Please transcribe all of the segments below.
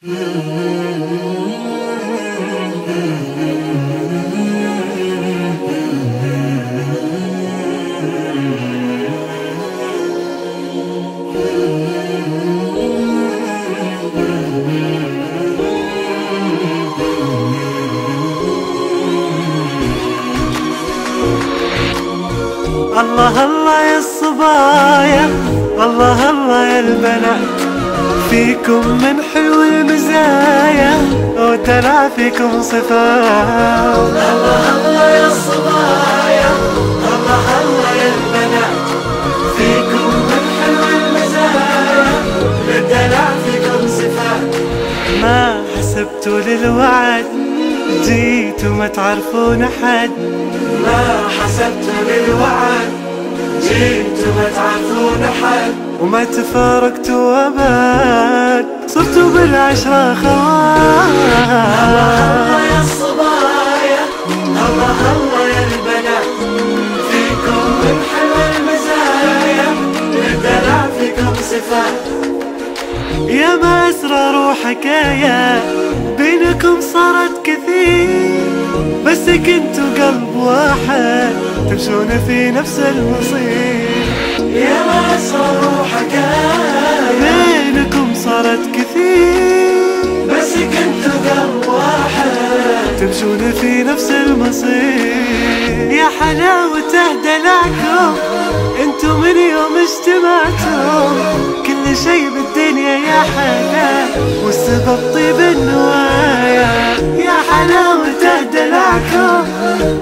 الله الله يا الصبايا، الله الله يا البنات، فيكم من حلو المزايا وترى فيكم صفات. الله الله يا الصبايا، الله الله يا البنات، فيكم من حلو المزايا وترى فيكم صفات. ما حسبتوا للوعد جيتوا ما تعرفون أحد، ما حسبتوا للوعد جيتوا ما تعرفون أحد، وما تفارقتوا أبد صرتوا بالعشرة خوات. الله الله يا الصبايا، الله الله يا البنات، فيكم من حلو المزايا والدلع فيكم صفات. يا ما أسرار وحكايا بينكم صارت كثير، بس كنتوا قلب واحد تمشون في نفس المصير. يا ما أسرار وحكايا بينكم صارت كثير، بس كنتوا قلب واحد تمشون في نفس المصير. يا حلاوة دلعكم انتو من يوم اجتمعتم، كل شي بالدنيا يا حلا والسبب طيب النوايا. يا حلاوة دلعكم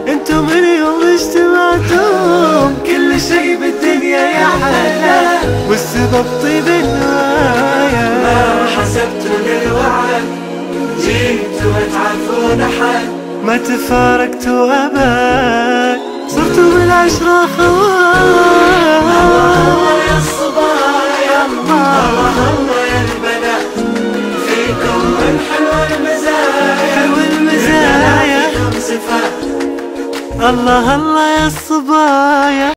انتو من يوم اجتمعتم، كل شي بالدنيا يا حلا والسبب طيب النوايا. ما حسبتوا للوعد جيتوا ما تعرفون أحد، ما تفارقتوا أبد صرتوا بالعشرة خوات. الله يا الصبايا، الله الله يا البنات، فيكم من حلو المزايا، حلو المزايا فيكم صفات. الله الله يا الصبايا،